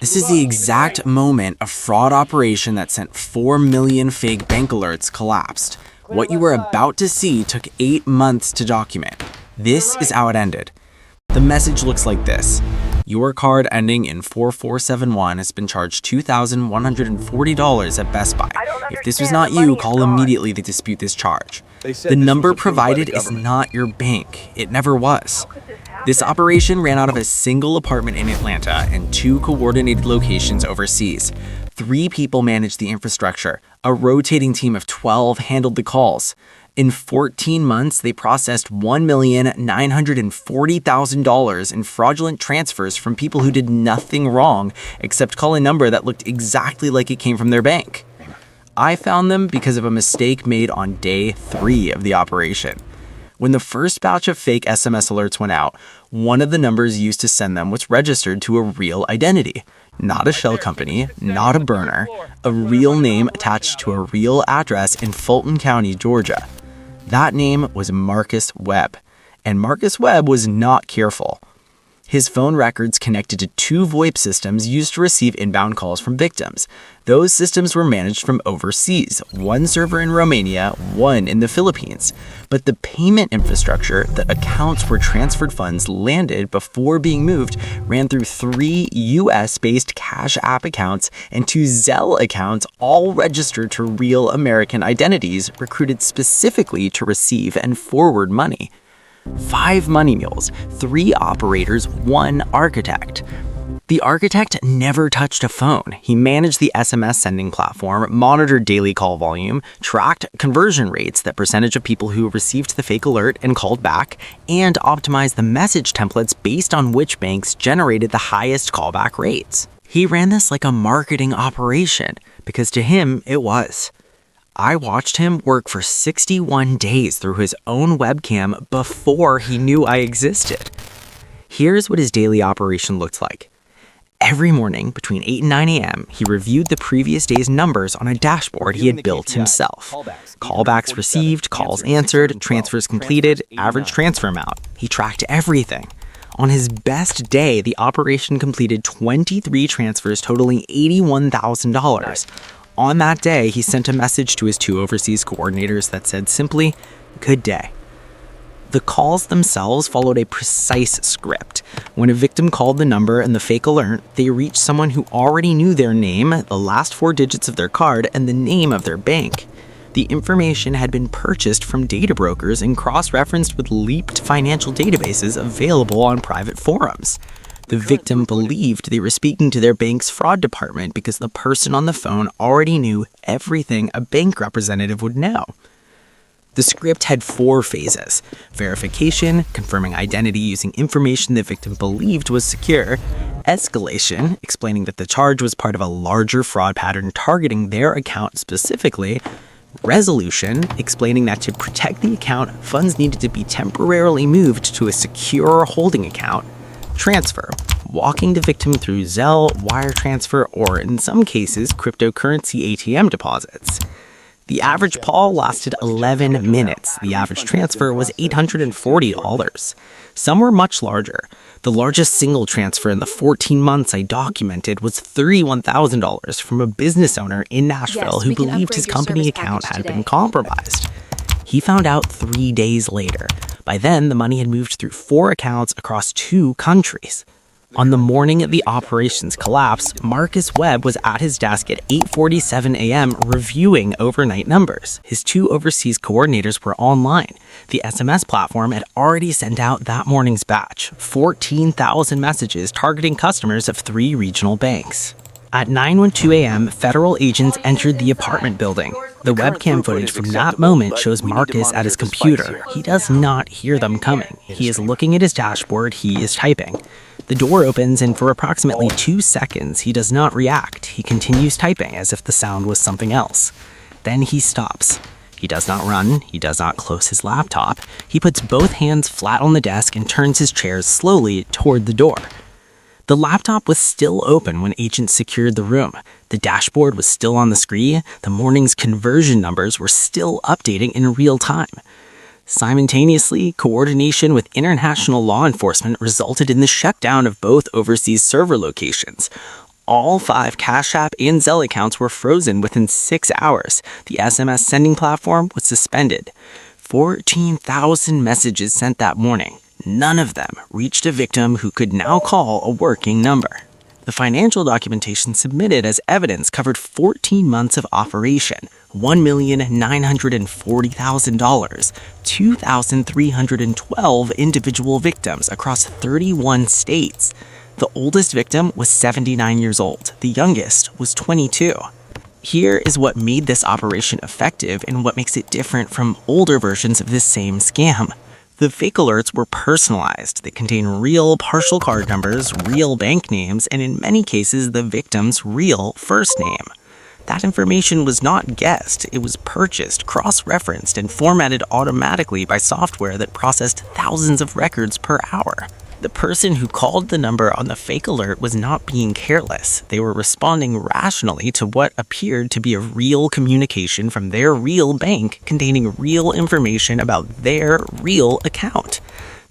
This is the exact moment a fraud operation that sent 4 million fake bank alerts collapsed. What you were about to see took 8 months to document. This is how it ended. The message looks like this. Your card ending in 4471 has been charged $2,140 at Best Buy. If this was not you, call immediately to dispute this charge. The number provided is not your bank. It never was. This operation ran out of a single apartment in Atlanta and 2 coordinated locations overseas. 3 people managed the infrastructure. A rotating team of 12 handled the calls. In 14 months, they processed $1,940,000 in fraudulent transfers from people who did nothing wrong except call a number that looked exactly like it came from their bank. I found them because of a mistake made on day 3 of the operation. When the first batch of fake SMS alerts went out, one of the numbers used to send them was registered to a real identity. Not a shell company, not a burner, a real name attached to a real address in Fulton County, Georgia. That name was Marcus Webb, and Marcus Webb was not careful. His phone records connected to 2 VoIP systems used to receive inbound calls from victims. Those systems were managed from overseas, 1 server in Romania, 1 in the Philippines. But the payment infrastructure, the accounts where transferred funds landed before being moved, ran through 3 US-based Cash App accounts and 2 Zelle accounts, all registered to real American identities, recruited specifically to receive and forward money. 5 money mules, 3 operators, 1 architect. The architect never touched a phone. He managed the SMS sending platform, monitored daily call volume, tracked conversion rates, that percentage of people who received the fake alert and called back, and optimized the message templates based on which banks generated the highest callback rates. He ran this like a marketing operation, because to him, it was. I watched him work for 61 days through his own webcam before he knew I existed. Here's what his daily operation looked like. Every morning between 8 and 9 a.m., he reviewed the previous day's numbers on a dashboard he had built himself. Callbacks received, calls answered, transfers completed, average transfer amount. He tracked everything. On his best day, the operation completed 23 transfers totaling $81,000. On that day, he sent a message to his 2 overseas coordinators that said simply, "Good day." The calls themselves followed a precise script. When a victim called the number and the fake alert, they reached someone who already knew their name, the last 4 digits of their card, and the name of their bank. The information had been purchased from data brokers and cross-referenced with leaked financial databases available on private forums. The victim believed they were speaking to their bank's fraud department because the person on the phone already knew everything a bank representative would know. The script had 4 phases: verification, confirming identity using information the victim believed was secure; escalation, explaining that the charge was part of a larger fraud pattern targeting their account specifically; resolution, explaining that to protect the account, funds needed to be temporarily moved to a secure holding account; transfer, walking the victim through Zelle, wire transfer, or in some cases, cryptocurrency ATM deposits. The average call lasted 11 minutes. The average transfer was $840. Some were much larger. The largest single transfer in the 14 months I documented was $31,000 from a business owner in Nashville who believed his company account had been compromised. He found out 3 days later. By then, the money had moved through 4 accounts across 2 countries. On the morning of the operation's collapse, Marcus Webb was at his desk at 8:47 a.m. reviewing overnight numbers. His 2 overseas coordinators were online. The SMS platform had already sent out that morning's batch, 14,000 messages targeting customers of 3 regional banks. At 9:12 a.m., federal agents entered the apartment building. The webcam footage from that moment shows Marcus at his computer. He does not hear them coming. He is looking at his dashboard. He is typing. The door opens, and for approximately 2 seconds, he does not react. He continues typing as if the sound was something else. Then he stops. He does not run. He does not close his laptop. He puts both hands flat on the desk and turns his chair slowly toward the door. The laptop was still open when agents secured the room. The dashboard was still on the screen. The morning's conversion numbers were still updating in real time. Simultaneously, coordination with international law enforcement resulted in the shutdown of both overseas server locations. All 5 Cash App and Zelle accounts were frozen within 6 hours. The SMS sending platform was suspended. 14,000 messages sent that morning. None of them reached a victim who could now call a working number. The financial documentation submitted as evidence covered 14 months of operation, $1,940,000, 2,312 individual victims across 31 states. The oldest victim was 79 years old. The youngest was 22. Here is what made this operation effective and what makes it different from older versions of this same scam. The fake alerts were personalized. They contain real partial card numbers, real bank names, and in many cases, the victim's real first name. That information was not guessed. It was purchased, cross-referenced, and formatted automatically by software that processed thousands of records per hour. The person who called the number on the fake alert was not being careless. They were responding rationally to what appeared to be a real communication from their real bank containing real information about their real account.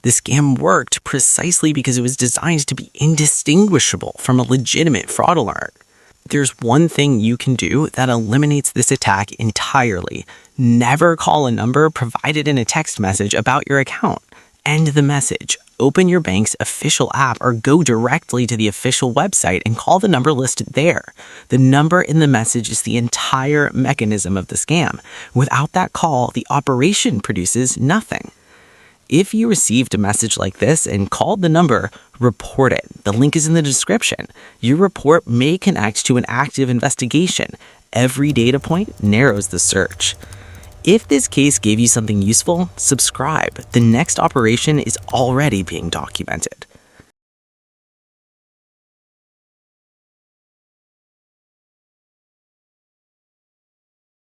The scam worked precisely because it was designed to be indistinguishable from a legitimate fraud alert. There's one thing you can do that eliminates this attack entirely. Never call a number provided in a text message about your account. End the message. Open your bank's official app or go directly to the official website and call the number listed there. The number in the message is the entire mechanism of the scam. Without that call, the operation produces nothing. If you received a message like this and called the number, report it. The link is in the description. Your report may connect to an active investigation. Every data point narrows the search. If this case gave you something useful, subscribe. The next operation is already being documented.